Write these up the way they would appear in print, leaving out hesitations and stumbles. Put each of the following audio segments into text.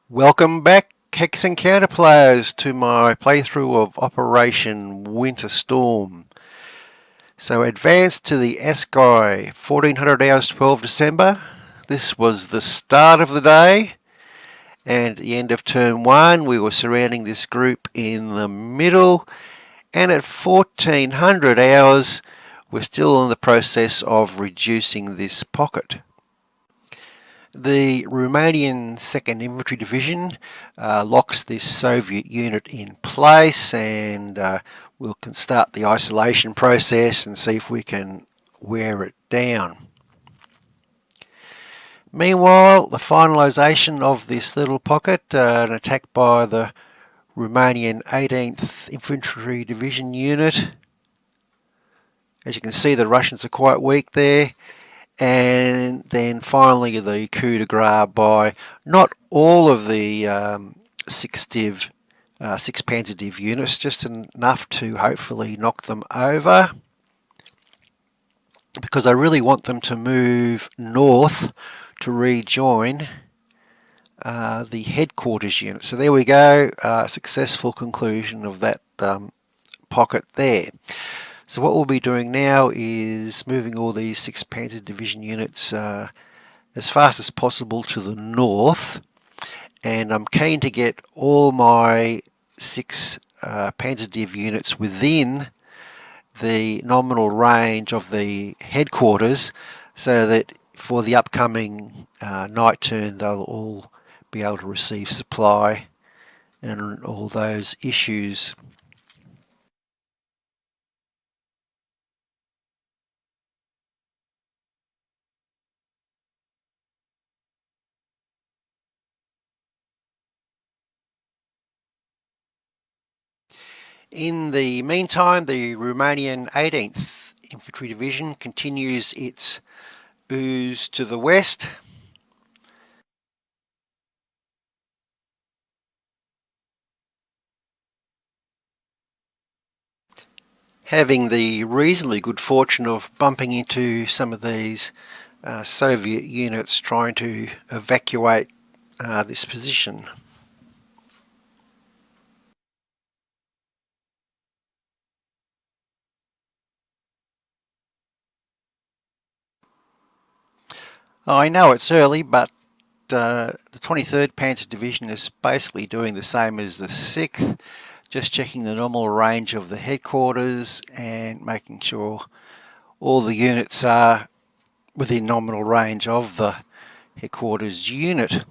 Welcome back, Hex Encounter players, to my playthrough of Operation Winter Storm. So advanced to the Askay, 1400 hours, 12 December. This was the start of the day, and at the end of turn 1 we were surrounding this group in the middle, and at 1400 hours we're still in the process of reducing this pocket. The Romanian 2nd Infantry Division locks this Soviet unit in place, and we can start the isolation process and see if we can wear it down. Meanwhile, the finalisation of this little pocket, an attack by the Romanian 18th Infantry Division unit. As you can see, the Russians are quite weak there. And then finally the coup de grace by not all of the 6 Panzer Div units, just enough to hopefully knock them over, because I really want them to move north to rejoin the headquarters unit. So there we go, successful conclusion of that pocket there. So what we'll be doing now is moving all these 6 Panzer Division units as fast as possible to the north, and I'm keen to get all my 6 Panzer Div units within the nominal range of the headquarters, so that for the upcoming night turn they'll all be able to receive supply and all those issues. In the meantime, the Romanian 18th Infantry Division continues its ooze to the west. Having the reasonably good fortune of bumping into some of these Soviet units trying to evacuate this position. I know it's early, but the 23rd Panzer Division is basically doing the same as the 6th, just checking the normal range of the headquarters and making sure all the units are within nominal range of the headquarters unit.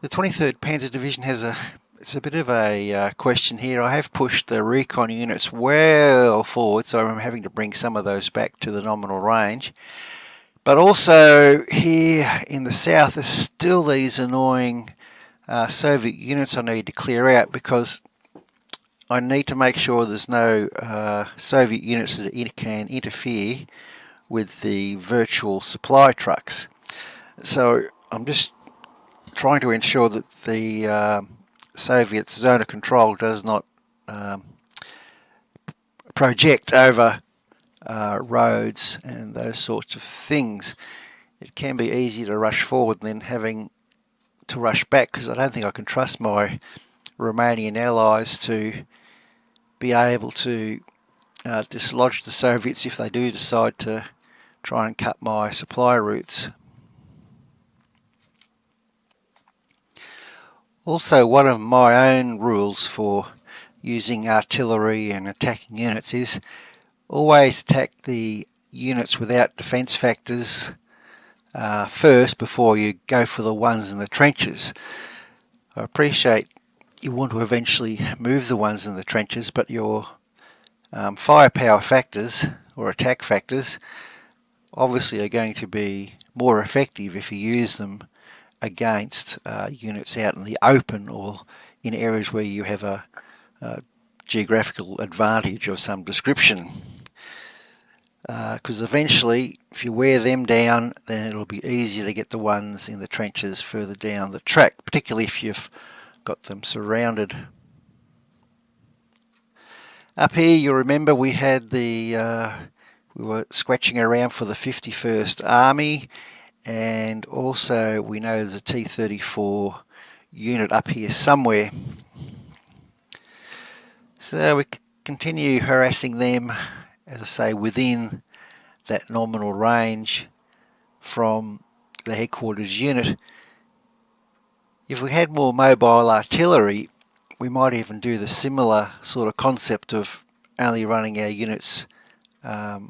The 23rd Panzer Division has it's a bit of a question here. I have pushed the recon units well forward, so I'm having to bring some of those back to the nominal range. But also here in the south, there's still these annoying Soviet units I need to clear out, because I need to make sure there's no Soviet units that can interfere with the virtual supply trucks. So I'm just trying to ensure that the Soviet zone of control does not project over roads and those sorts of things. It can be easy to rush forward and then having to rush back, because I don't think I can trust my Romanian allies to be able to dislodge the Soviets if they do decide to try and cut my supply routes. Also, one of my own rules for using artillery and attacking units is always attack the units without defence factors first before you go for the ones in the trenches. I appreciate you want to eventually move the ones in the trenches, but your firepower factors or attack factors obviously are going to be more effective if you use them against units out in the open or in areas where you have a geographical advantage of some description. Because eventually, if you wear them down, then it'll be easier to get the ones in the trenches further down the track, particularly if you've got them surrounded. Up here, you remember we had we were scratching around for the 51st Army, and also we know there's a T-34 unit up here somewhere. So we continue harassing them, as I say, within that nominal range from the headquarters unit. If we had more mobile artillery, we might even do the similar sort of concept of only running our units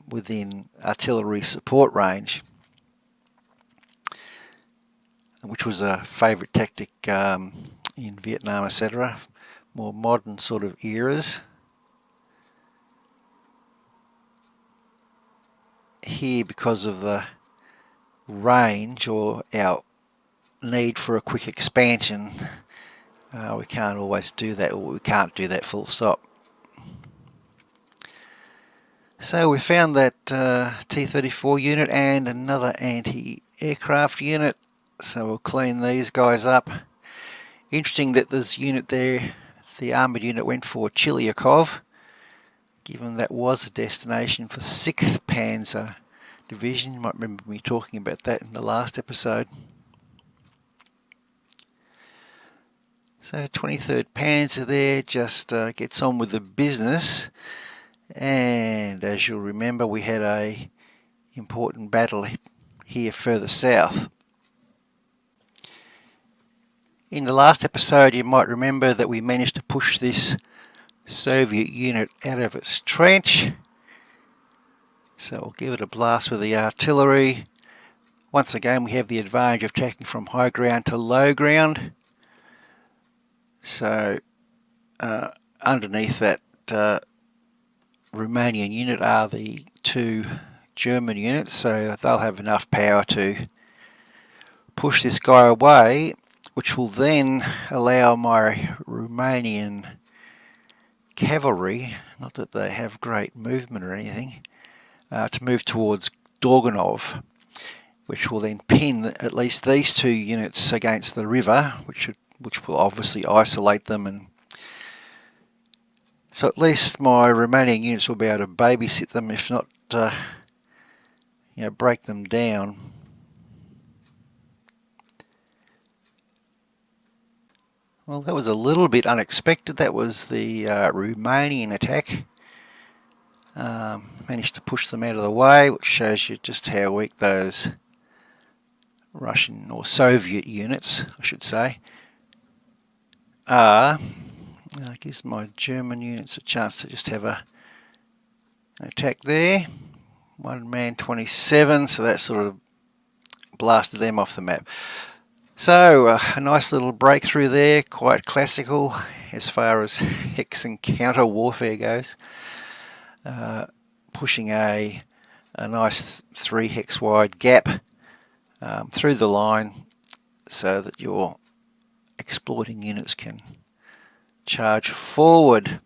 within artillery support range, which was a favourite tactic in Vietnam, etc. More modern sort of eras. Here, because of the range or our need for a quick expansion, we can't always do that, or we can't do that full stop. So we found that T-34 unit and another anti-aircraft unit, so we'll clean these guys up. Interesting that this unit there, the armoured unit, went for Chiliakov, given that was a destination for 6th Panzer Division. You might remember me talking about that in the last episode. So 23rd Panzer there just gets on with the business, and as you'll remember, we had a important battle here further south. In the last episode, you might remember that we managed to push this Soviet unit out of its trench. So we'll give it a blast with the artillery. Once again, we have the advantage of attacking from high ground to low ground. So underneath that Romanian unit are the two German units, so they'll have enough power to push this guy away, which will then allow my Romanian cavalry, not that they have great movement or anything, to move towards Dorganov, which will then pin at least these two units against the river, which will obviously isolate them, and so at least my Romanian units will be able to babysit them, if not break them down. Well, that was a little bit unexpected. That was the Romanian attack. Managed to push them out of the way, which shows you just how weak those Russian or Soviet units, I should say, are. It gives my German units a chance to just have an attack there. One man 27, so that sort of blasted them off the map. So a nice little breakthrough there, quite classical as far as hex and counter warfare goes. Pushing a nice 3 hex wide gap through the line so that your exploiting units can charge forward.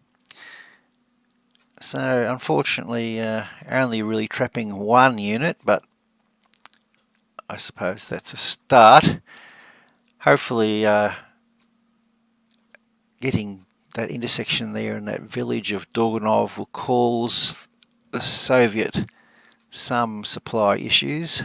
So unfortunately only really trapping one unit, but I suppose that's a start. Hopefully getting that intersection there in that village of Dorganov will cause the Soviet some supply issues.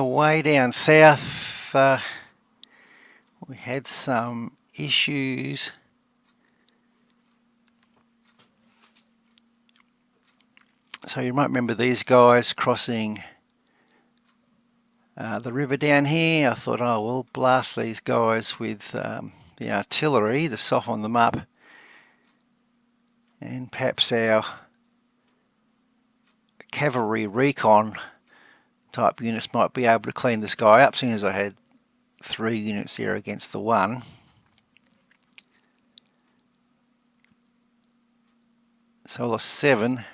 Way down south we had some issues. So you might remember these guys crossing the river down here. I thought, oh, we'll blast these guys with the artillery to soften them up, and perhaps our cavalry recon type units might be able to clean this guy up, seeing as I had 3 units there against the 1. So I lost 7,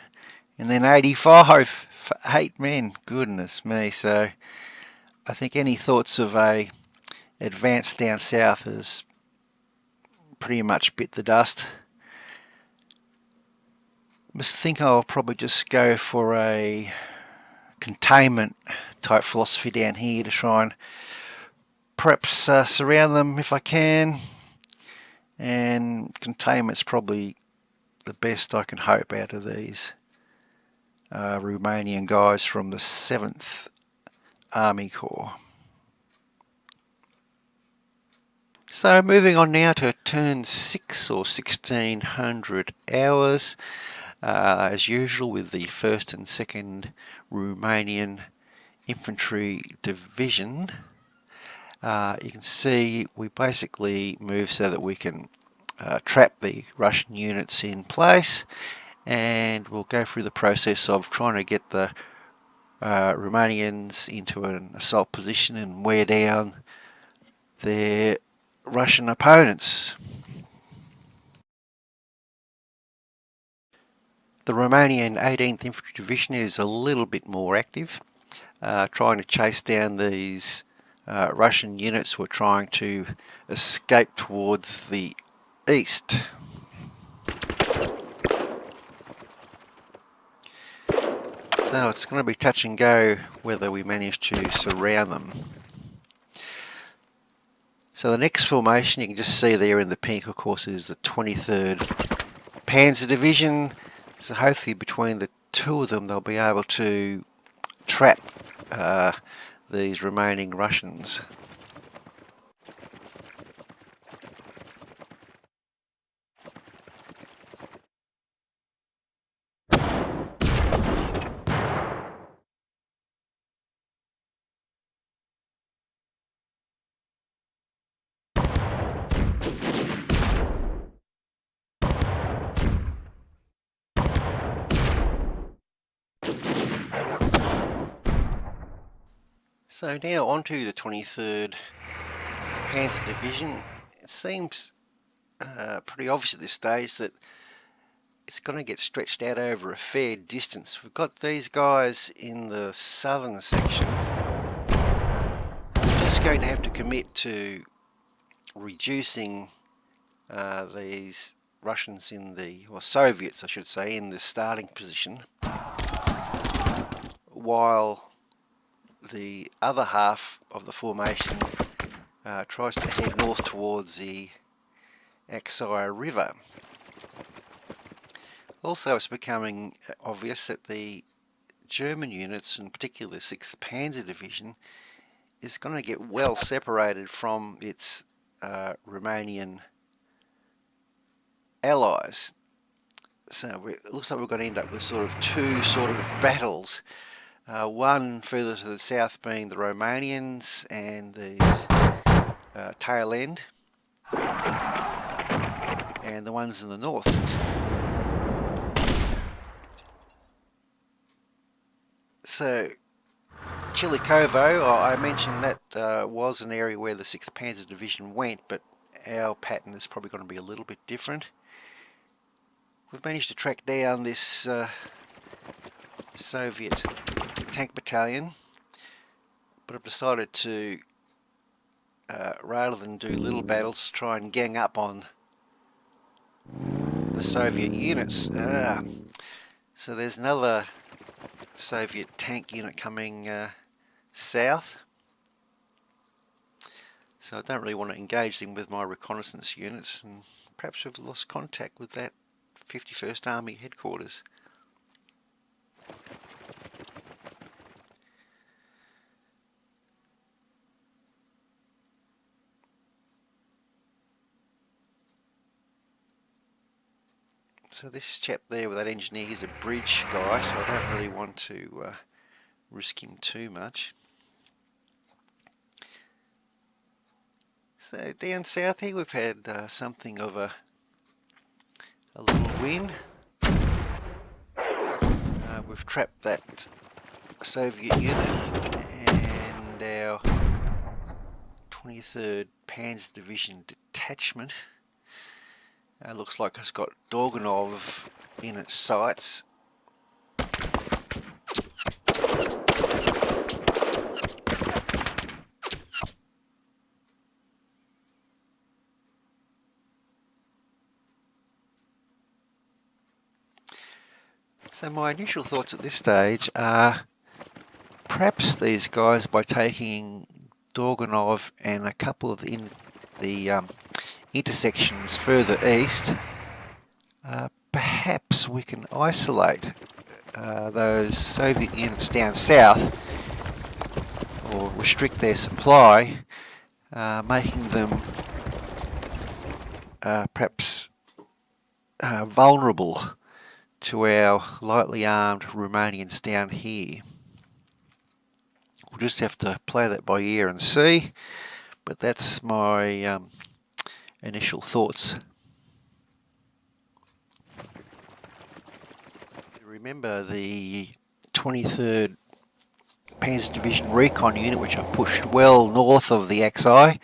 and then 85 for 8 men. Goodness me. So I think any thoughts of a advance down south has pretty much bit the dust. I think I'll probably just go for a containment type philosophy down here to try and perhaps surround them if I can, and containment's probably the best I can hope out of these Romanian guys from the 7th Army Corps. So moving on now to turn 6 or 1600 hours, as usual with the 1st and 2nd Romanian Infantry Division. You can see we basically move so that we can trap the Russian units in place, and we'll go through the process of trying to get the Romanians into an assault position and wear down their Russian opponents. The Romanian 18th Infantry Division is a little bit more active, trying to chase down these Russian units who are trying to escape towards the east. So it's going to be touch and go whether we manage to surround them. So the next formation you can just see there in the pink, of course, is the 23rd Panzer Division. So hopefully between the two of them they'll be able to trap these remaining Russians. So now on to the 23rd Panzer Division. It seems pretty obvious at this stage that it's going to get stretched out over a fair distance. We've got these guys in the southern section. We're just going to have to commit to reducing these Russians in the, or Soviets I should say, in the starting position, while the other half of the formation tries to head north towards the Askay River. Also, it's becoming obvious that the German units, in particular the 6th Panzer Division, is going to get well separated from its Romanian allies. So it looks like we're going to end up with sort of two battles. One further to the south being the Romanians and these tail end, and the ones in the north. So Chilikovo, I mentioned that was an area where the 6th Panzer Division went, but our pattern is probably going to be a little bit different. We've managed to track down this Soviet tank battalion, but I've decided to, rather than do little battles, try and gang up on the Soviet units. So there's another Soviet tank unit coming south, so I don't really want to engage them with my reconnaissance units, and perhaps we've lost contact with that 51st Army headquarters. So this chap there with that engineer, he's a bridge guy, so I don't really want to risk him too much. So down south here we've had something of a little win. We've trapped that Soviet unit, and our 23rd Panzer Division detachment looks like it's got Dorganov in its sights. So my initial thoughts at this stage are perhaps these guys, by taking Dorganov and a couple of the intersections further east, perhaps we can isolate those Soviet units down south, or restrict their supply, making them perhaps vulnerable to our lightly armed Romanians down here. We'll just have to play that by ear and see, but that's my initial thoughts. Remember the 23rd Panzer Division Recon unit, which I pushed well north of the Askay.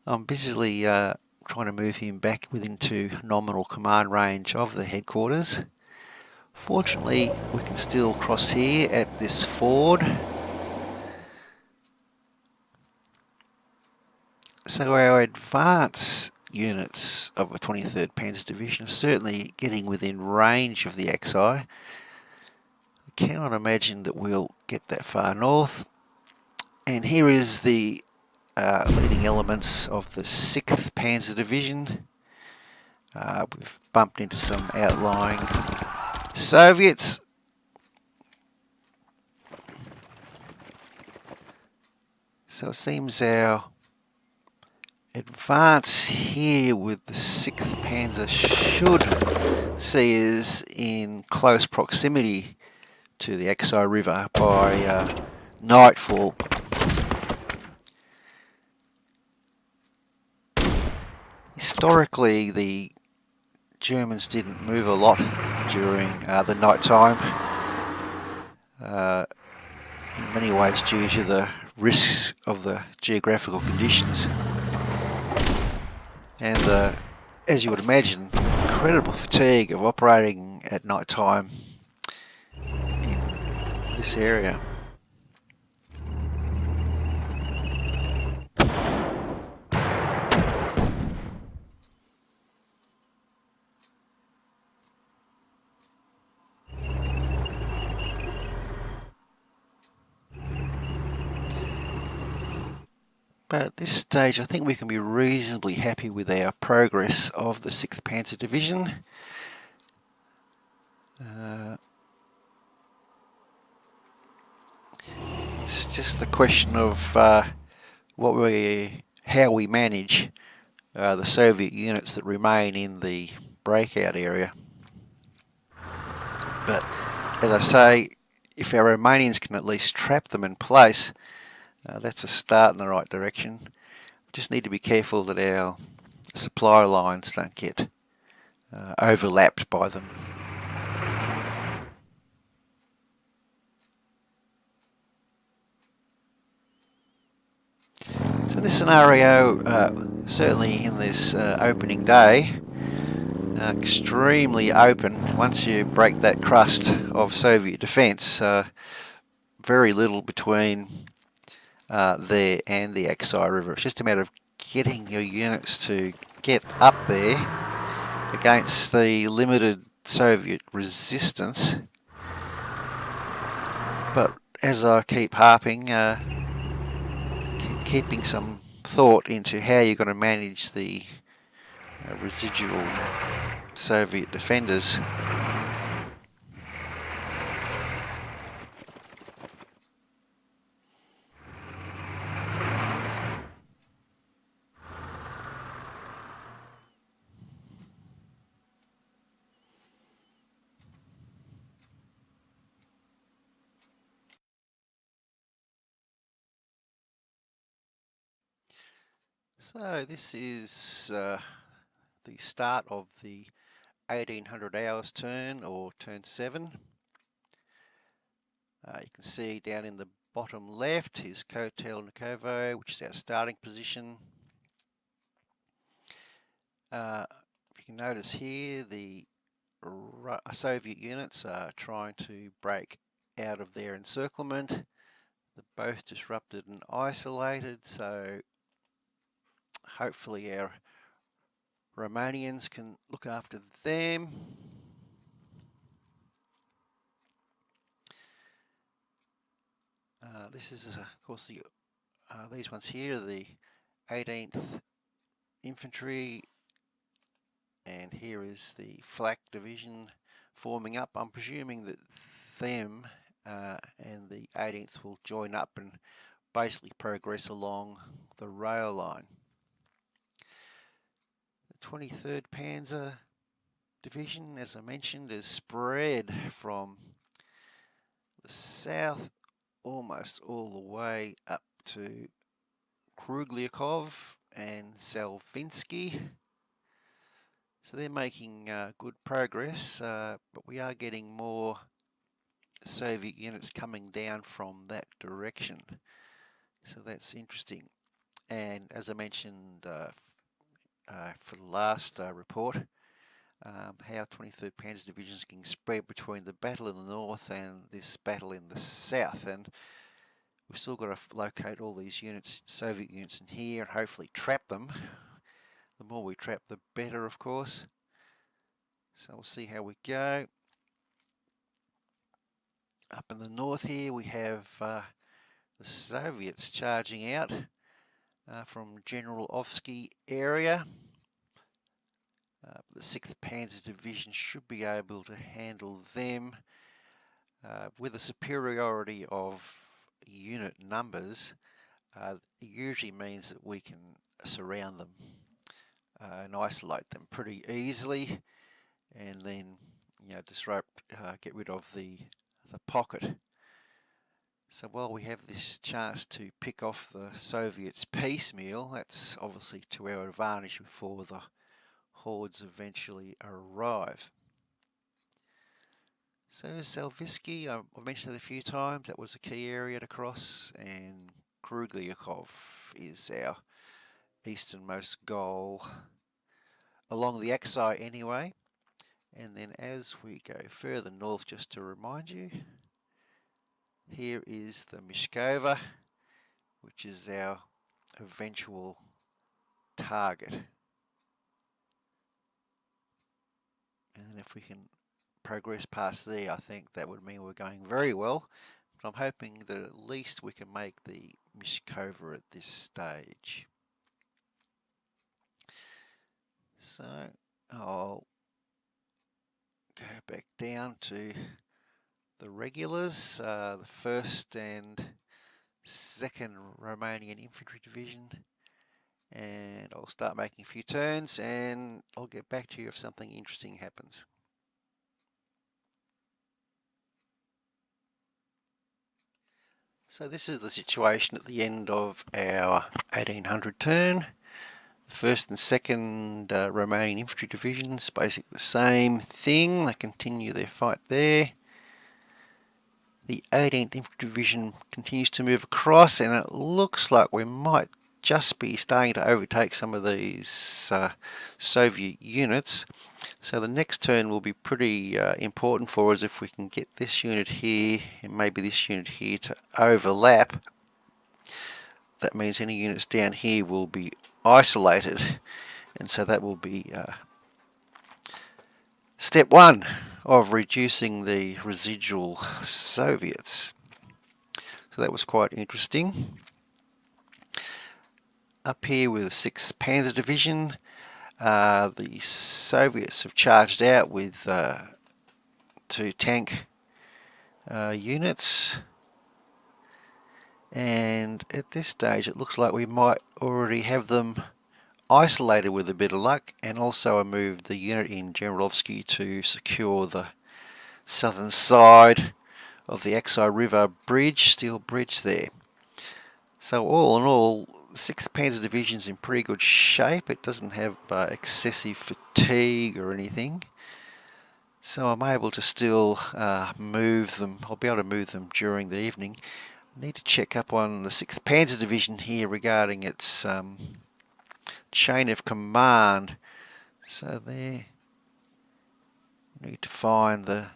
I'm busily trying to move him back within nominal command range of the headquarters. Fortunately, we can still cross here at this ford. So our advance units of the 23rd Panzer Division are certainly getting within range of the Askay. I cannot imagine that we'll get that far north. And here is the leading elements of the 6th Panzer Division. We've bumped into some outlying Soviets. So it seems our advance here with the 6th Panzer should see us in close proximity to the Askay River by nightfall. Historically, the Germans didn't move a lot during the night time, in many ways due to the risks of the geographical conditions. And as you would imagine, incredible fatigue of operating at night time in this area. But at this stage, I think we can be reasonably happy with our progress of the 6th Panzer Division. It's just the question of how we manage the Soviet units that remain in the breakout area. But as I say, if our Romanians can at least trap them in place, that's a start in the right direction. We just need to be careful that our supply lines don't get overlapped by them. So this scenario, certainly in this opening day, extremely open. Once you break that crust of Soviet defence, very little between there and the Askay River. It's just a matter of getting your units to get up there against the limited Soviet resistance. But as I keep harping, keeping some thought into how you're going to manage the residual Soviet defenders. So this is the start of the 1800 hours turn, or turn 7. You can see down in the bottom left is Kotel Nikovo, which is our starting position. If you can notice here, the Soviet units are trying to break out of their encirclement. They're both disrupted and isolated, so hopefully our Romanians can look after them. This is, of course, these ones here, the 18th Infantry, and here is the Flak Division forming up. I'm presuming that them and the 18th will join up and basically progress along the rail line. The 23rd Panzer Division, as I mentioned, is spread from the south almost all the way up to Krugliakov and Salvinsky. So they're making good progress, but we are getting more Soviet units coming down from that direction. So that's interesting. And as I mentioned for the last report, how 23rd Panzer Division is getting spread between the battle in the north and this battle in the south. And we've still got to locate all these units, Soviet units in here, and hopefully trap them. The more we trap, the better, of course. So we'll see how we go. Up in the north here, we have the Soviets charging out from General Askay area. The 6th Panzer Division should be able to handle them with a superiority of unit numbers. It usually means that we can surround them and isolate them pretty easily, and then disrupt, get rid of the pocket. So while we have this chance to pick off the Soviets piecemeal, that's obviously to our advantage before the hordes eventually arrive. So Salvinsky, I've mentioned it a few times, that was a key area to cross, and Krugliakov is our easternmost goal along the Askay anyway. And then as we go further north, just to remind you, here is the Mishkova, which is our eventual target. And if we can progress past there, I think that would mean we're going very well. But I'm hoping that at least we can make the Mishkova at this stage. So I'll go back down to the regulars, the 1st and 2nd Romanian Infantry Division, and I'll start making a few turns and I'll get back to you if something interesting happens. So this is the situation at the end of our 1800 turn. The 1st and 2nd Romanian Infantry Divisions, basically the same thing. They continue their fight there. The 18th Infantry Division continues to move across, and it looks like we might just be starting to overtake some of these Soviet units. So the next turn will be pretty important for us if we can get this unit here and maybe this unit here to overlap. That means any units down here will be isolated, and so that will be step 1 of reducing the residual Soviets. So that was quite interesting. Up here with the 6th Panzer Division, the Soviets have charged out with 2 tank units, and at this stage it looks like we might already have them isolated with a bit of luck, and also I moved the unit in Generovsky to secure the southern side of the Askay River bridge, steel bridge there. So all in all, the 6th Panzer Division is in pretty good shape. It doesn't have excessive fatigue or anything, so I'm able to still move them. I'll be able to move them during the evening. I need to check up on the 6th Panzer Division here regarding its chain of command. So there, need to find the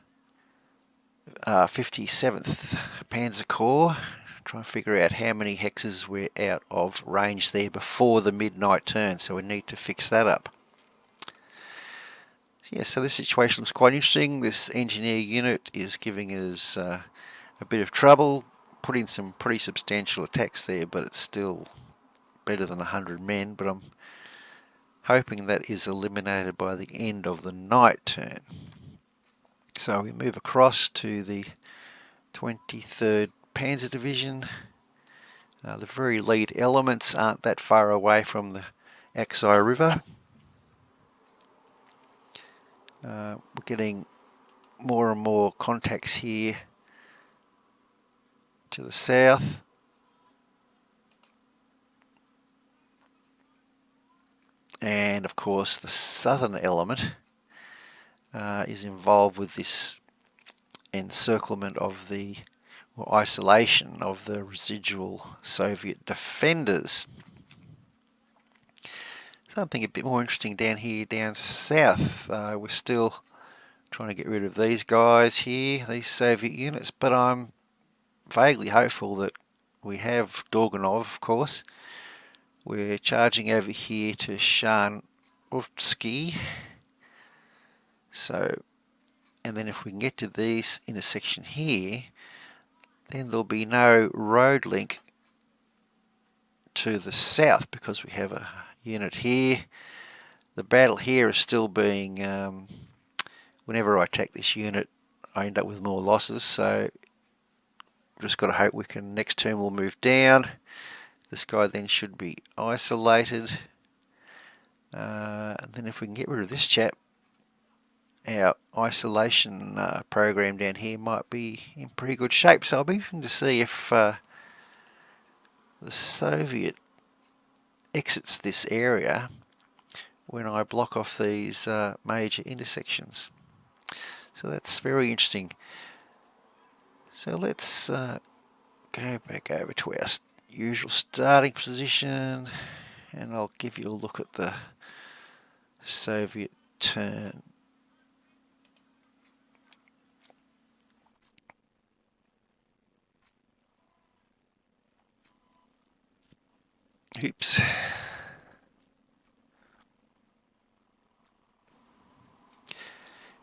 57th Panzer Corps, try and figure out how many hexes we're out of range there before the midnight turn, so we need to fix that up. Yeah, so this situation looks quite interesting. This engineer unit is giving us a bit of trouble, put in some pretty substantial attacks there, but it's still better than 100 men, but I'm hoping that is eliminated by the end of the night turn. So we move across to the 23rd Panzer Division. The very lead elements aren't that far away from the Askay River. We're getting more and more contacts here to the south. And of course the southern element is involved with this encirclement of the, or isolation of the residual Soviet defenders. Something a bit more interesting down here, down south. We're still trying to get rid of these guys here, these Soviet units, but I'm vaguely hopeful that we have Dorganov, of course. We're charging over here to Askay. So, and then if we can get to these intersection here, then there'll be no road link to the south because we have a unit here. The battle here is still being, whenever I attack this unit, I end up with more losses, so just got to hope we can, next turn we'll move down. This guy then should be isolated. And then if we can get rid of this chap, our isolation program down here might be in pretty good shape. So I'll be interested to see if the Soviet exits this area when I block off these major intersections. So that's very interesting. So let's go back over to our usual starting position, and I'll give you a look at the Soviet turn. Oops.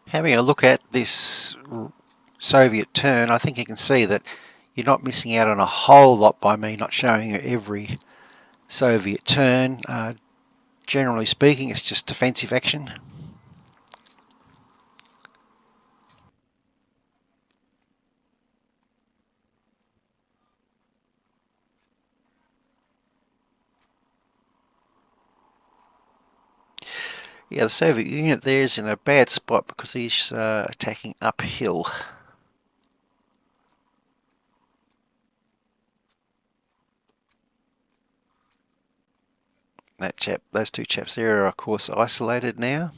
Having a look at this Soviet turn, I think you can see that you're not missing out on a whole lot by me not showing you every Soviet turn. Generally speaking, it's just defensive action. Yeah, the Soviet unit there is in a bad spot because he's attacking uphill. That chap, those two chaps there are of course isolated now.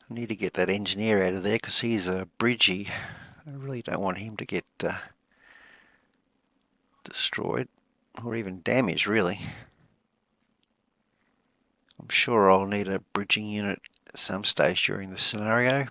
I need to get that engineer out of there because he's a bridgie. I really don't want him to get destroyed or even damaged, really. I'm sure I'll need a bridging unit at some stage during the scenario.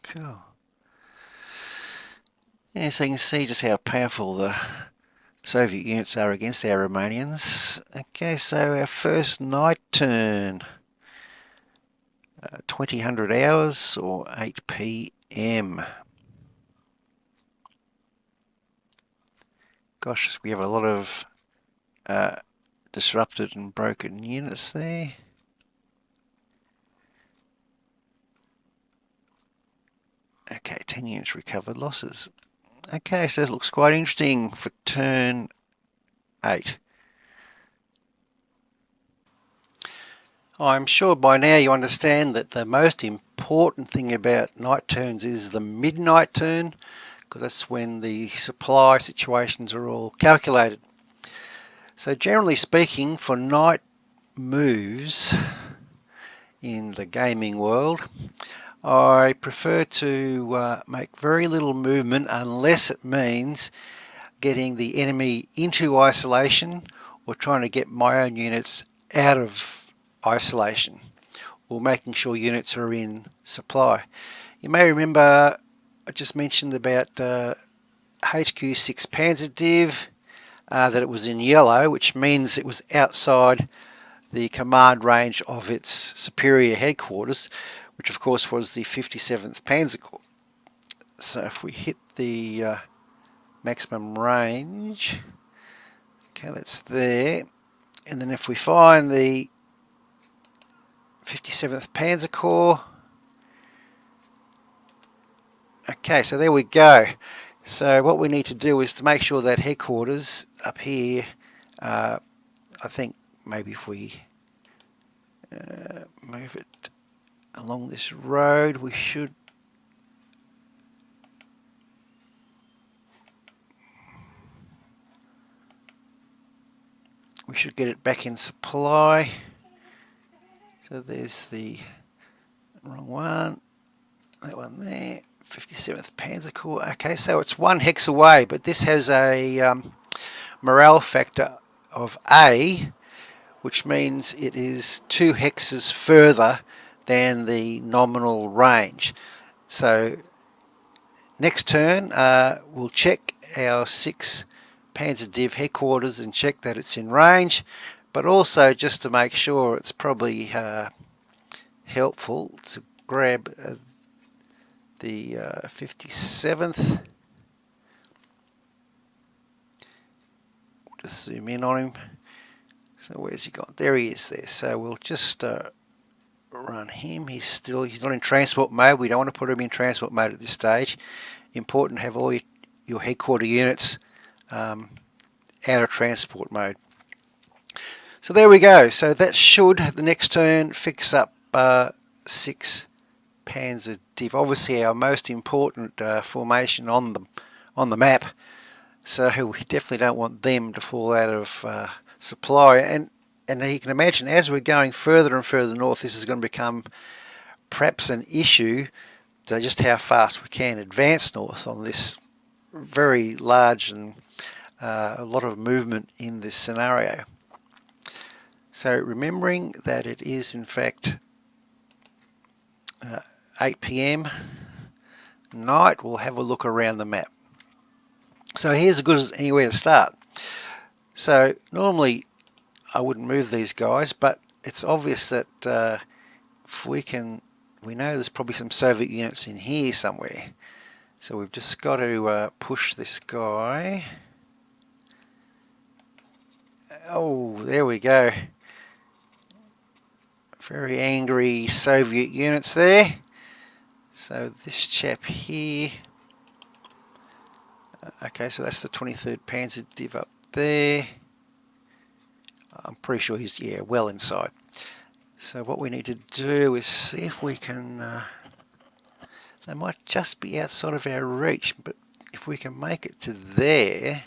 Cool. Yeah, so you can see just how powerful the Soviet units are against our Romanians. Okay, so our first night turn, 2000 hours or 8 p.m. Gosh, we have a lot of disrupted and broken units there. Okay, 10 units recovered losses. Okay, so this looks quite interesting for turn 8. I'm sure by now you understand that the most important thing about night turns is the midnight turn, because that's when the supply situations are all calculated. So generally speaking, for night moves in the gaming world, I prefer to make very little movement unless it means getting the enemy into isolation or trying to get my own units out of isolation, or making sure units are in supply. You may remember I just mentioned about HQ 6 Panzer Div, that it was in yellow, which means it was outside the command range of its superior headquarters, which of course was the 57th Panzer Corps. So if we hit the maximum range, okay, that's there, and then if we find the 57th Panzer Corps, okay, so there we go. So what we need to do is to make sure that headquarters up here, I think maybe if we move it along this road, we should get it back in supply. So there's the wrong one, that one there, 57th Panzer Corps. Okay, so it's 1 hex away, but this has a morale factor of A, which means it is 2 hexes further than the nominal range. So next turn we'll check our 6 Panzer Div headquarters and check that it's in range, but also just to make sure, it's probably helpful to grab the 57th. Just zoom in on him. So where's he gone? There he is there. So we'll just run him. He's not in transport mode. We don't want to put him in transport mode at this stage. Important to have all your headquarter units out of transport mode. So there we go. So that should, the next turn, fix up 6 Panzer Div. Obviously our most important formation on the map. So we definitely don't want them to fall out of supply. And you can imagine, as we're going further and further north, this is going to become perhaps an issue, so just how fast we can advance north on this very large and a lot of movement in this scenario. So remembering that it is in fact 8 PM night, we'll have a look around the map. So here's as good as anywhere to start. So normally I wouldn't move these guys, but it's obvious that if we know there's probably some Soviet units in here somewhere. So we've just got to push this guy. Oh, there we go. Very angry Soviet units there. So this chap here. Okay, so that's the 23rd Panzer Div up there. I'm pretty sure he's, yeah, well inside. So what we need to do is see if we can, they might just be outside of our reach, but if we can make it to there,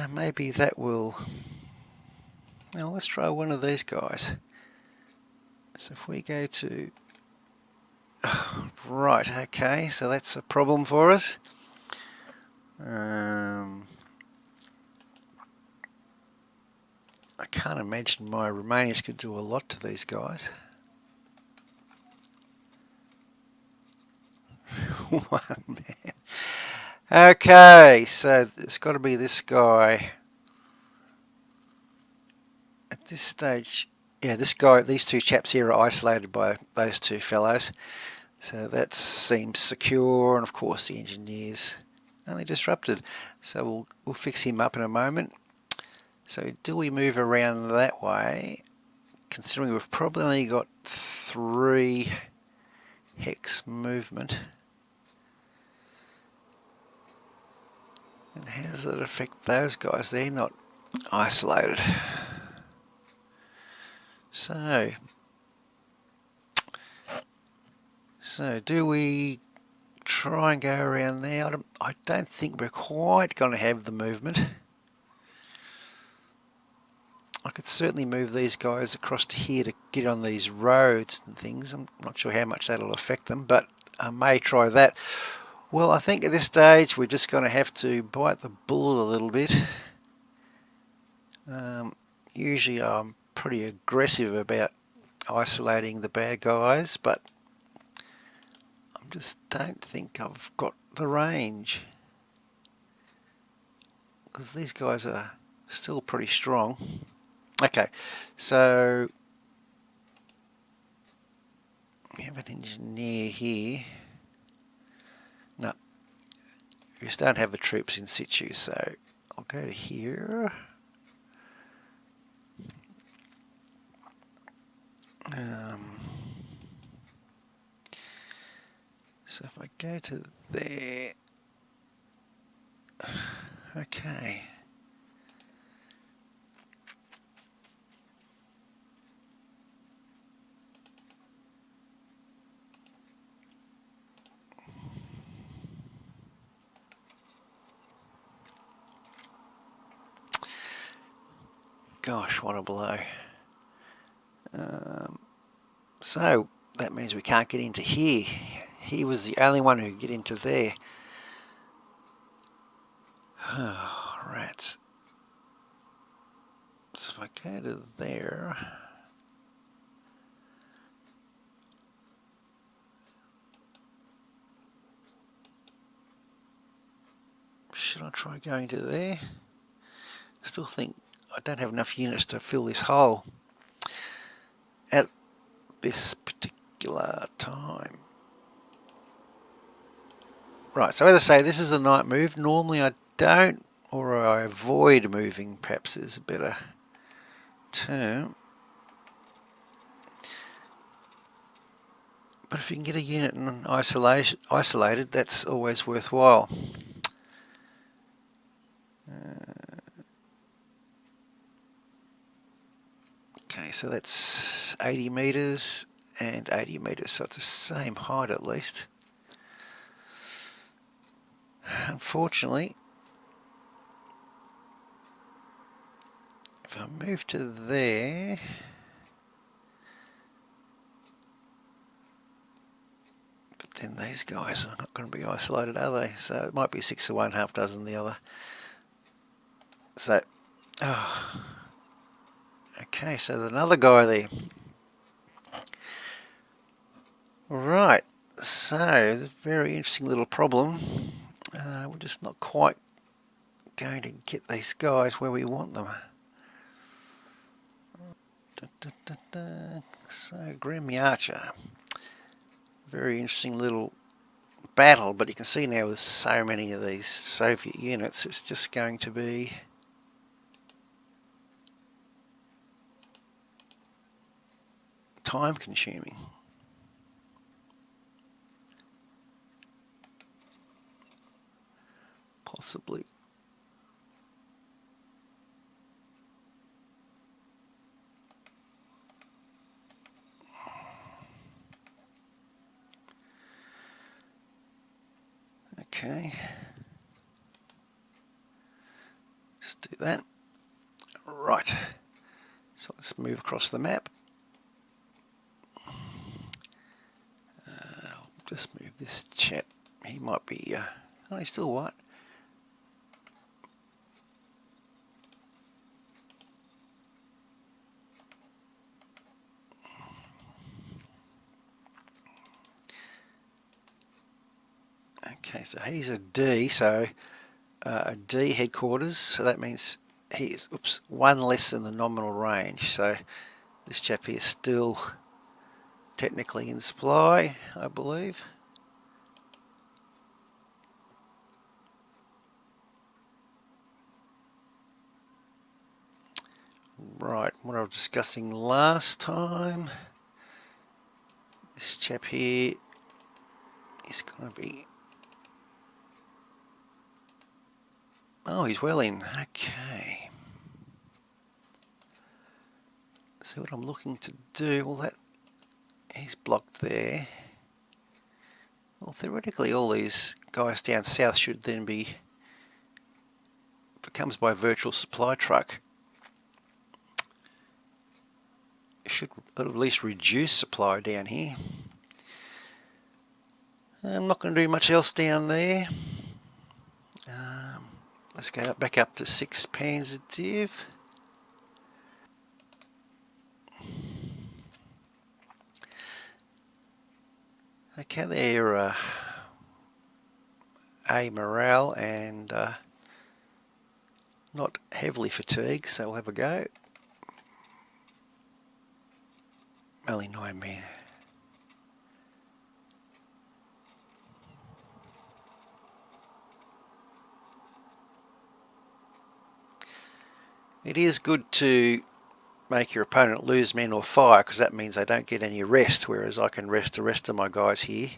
maybe that will, now let's try one of these guys. So if we go to, right, okay, so that's a problem for us. I can't imagine my Romanians could do a lot to these guys. One man. Okay, so it's got to be this guy. At this stage, yeah, this guy, these two chaps here are isolated by those two fellows. So that seems secure, and of course the engineers only disrupted. So we'll fix him up in a moment. So do we move around that way, considering we've probably only got 3 hex movement? And how does that affect those guys? They're not isolated. So do we try and go around there? I don't think we're quite going to have the movement. I could certainly move these guys across to here to get on these roads and things. I'm not sure how much that'll affect them, but I may try that. Well, I think at this stage we're just going to have to bite the bullet a little bit. Usually I'm pretty aggressive about isolating the bad guys, but I just don't think I've got the range, because these guys are still pretty strong. Okay, so we have an engineer here. No, we just don't have the troops in situ, so I'll go to here. So if I go to there, okay. Gosh, what a blow. So that means we can't get into here. He was the only one who could get into there. Oh, rats. So if I go to there, should I try going to there? I still think I don't have enough units to fill this hole at this particular time. Right, so as I say, this is a night move. Normally I don't, or I avoid moving, perhaps is a better term. But if you can get a unit in isolated, that's always worthwhile. Okay, so that's 80 metres and 80 metres, so it's the same height at least. Unfortunately, if I move to there, but then these guys are not going to be isolated, are they? So it might be 6 of one, half dozen the other. So, okay, so there's another guy there. Right, so there's a very interesting little problem. We're just not quite going to get these guys where we want them. So, Grim Archer. Very interesting little battle, but you can see now with so many of these Soviet units, it's just going to be time consuming. Possibly. Okay. Just do that. Right. So let's move across the map. I'll just move this chap. He might be... oh, he's still white. Okay, so he's a D, so a D headquarters, so that means he is, one less than the nominal range, so this chap here is still technically in supply, I believe. Right, what I was discussing last time, this chap here is going to be... Oh, he's well in. Okay. So So what I'm looking to do, well, that he's blocked there. Well, theoretically all these guys down south should then be, if it comes by virtual supply truck, it should at least reduce supply down here. I'm not going to do much else down there. Let's go back up to 6 Panzer div. Okay, they're A morale and not heavily fatigued, so we'll have a go. Only 9 men. It is good to make your opponent lose men or fire, because that means they don't get any rest, whereas I can rest the rest of my guys here.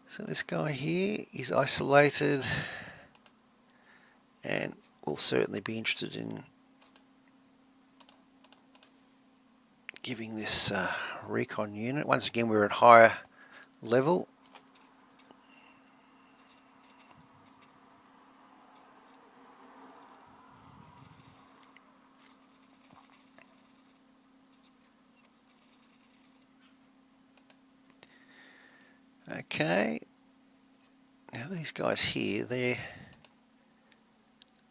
So this guy here is isolated and will certainly be interested in giving this recon unit. Once again, we're at higher level. Okay, now these guys here, they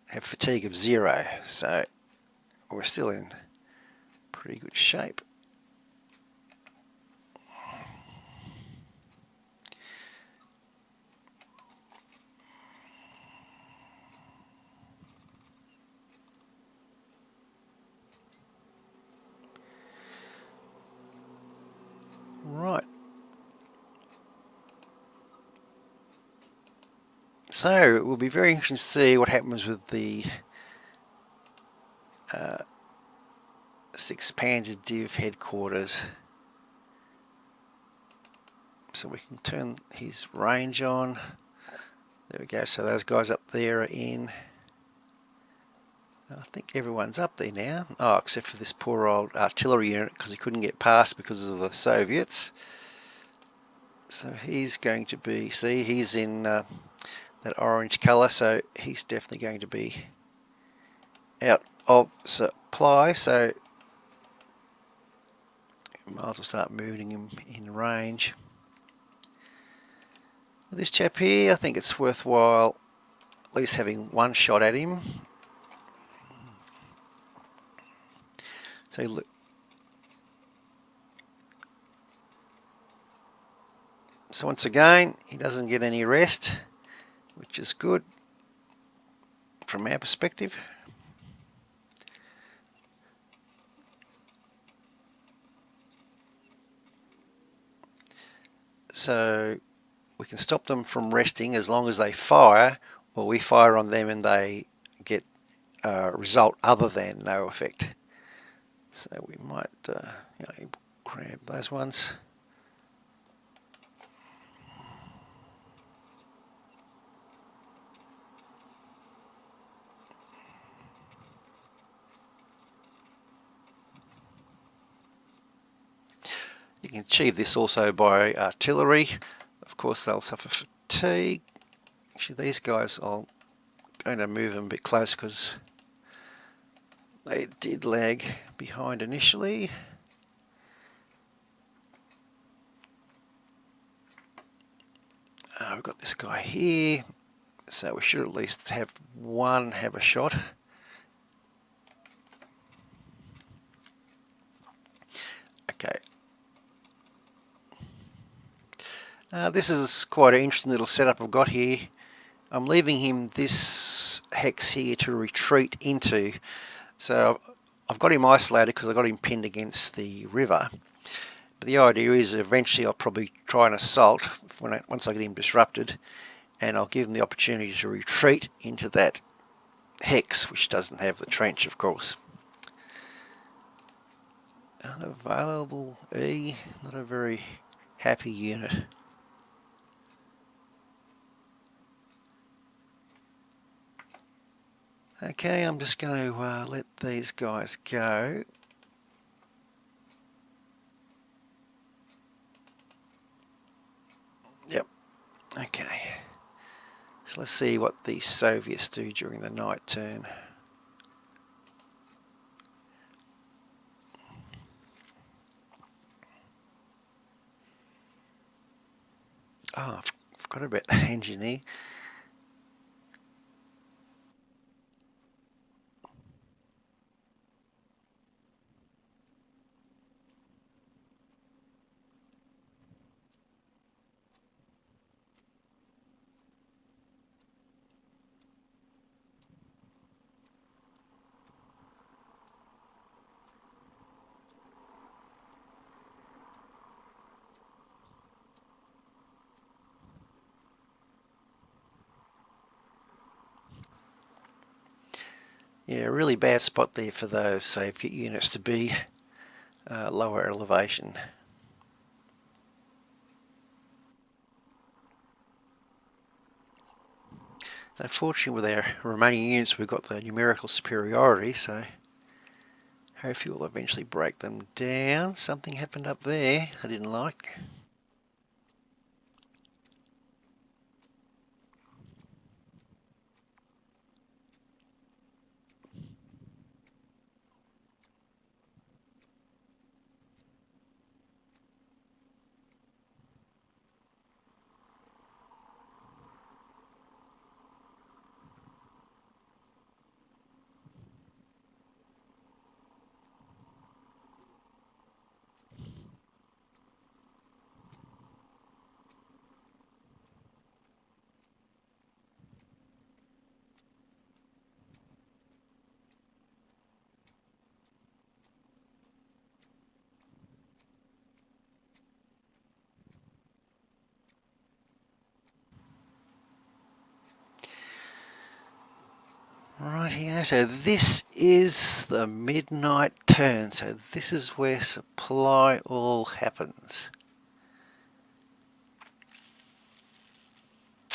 have fatigue of 0, so we're still in pretty good shape. Right. So it will be very interesting to see what happens with the 6 Panzer Div headquarters. So we can turn his range on. There we go. So those guys up there are in. I think everyone's up there now. Oh, except for this poor old artillery unit, because he couldn't get past because of the Soviets. So he's going to be, see, he's in that orange colour, so he's definitely going to be out of supply, so might as well start moving him in range. This chap here, I think it's worthwhile at least having one shot at him. So look. So once again, he doesn't get any rest, which is good from our perspective. So we can stop them from resting as long as they fire, or we fire on them and they get a result other than no effect. So we might grab those ones. You can achieve this also by artillery. Of course, they'll suffer fatigue. Actually, these guys, I'm going to move them a bit closer because they did lag behind initially. We've got this guy here, so we should at least have one have a shot. Okay. This is quite an interesting little setup I've got here. I'm leaving him this hex here to retreat into. So I've got him isolated because I've got him pinned against the river. But the idea is eventually I'll probably try an assault once I get him disrupted, and I'll give him the opportunity to retreat into that hex, which doesn't have the trench, of course. Unavailable E, not a very happy unit. Okay, I'm just going to let these guys go. Yep, okay. So let's see what the Soviets do during the night turn. Oh, I forgot about the engineer. Yeah, really bad spot there for those Soviet units to be lower elevation. So fortunately with our remaining units we've got the numerical superiority, so hopefully we'll eventually break them down. Something happened up there I didn't like. Right here, so this is the midnight turn, so this is where supply all happens.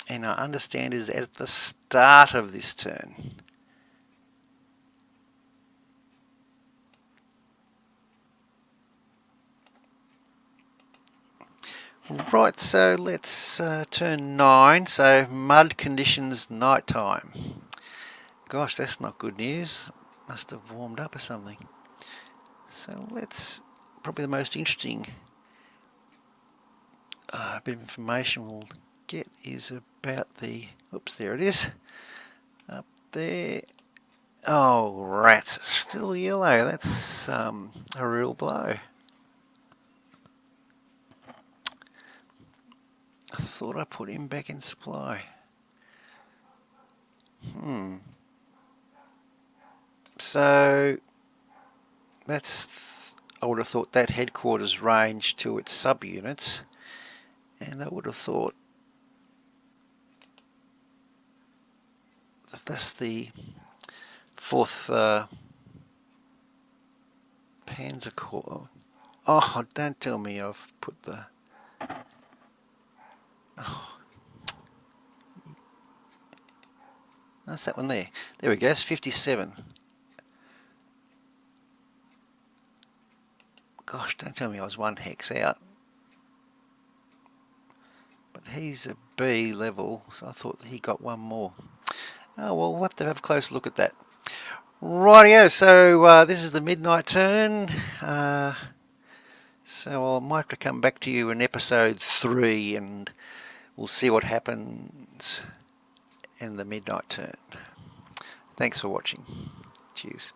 And I understand is at the start of this turn. Right, so let's turn 9, so mud conditions night time. Gosh, that's not good news. Must have warmed up or something. So let's, probably the most interesting bit of information we'll get is about the, oops, there it is, up there. Oh, rat, still yellow. That's a real blow. I thought I put him back in supply. So that's, I would have thought that headquarters range to its subunits, and I would have thought if that's the 4th Panzer Corps. Oh, don't tell me I've put the. Oh, that's that one there. There we go, it's 57. Gosh, don't tell me I was 1 hex out. But he's a B level, so I thought he got one more. Oh, well, we'll have to have a close look at that. Rightio, so this is the midnight turn. So I might have to come back to you in episode 3 and we'll see what happens in the midnight turn. Thanks for watching. Cheers.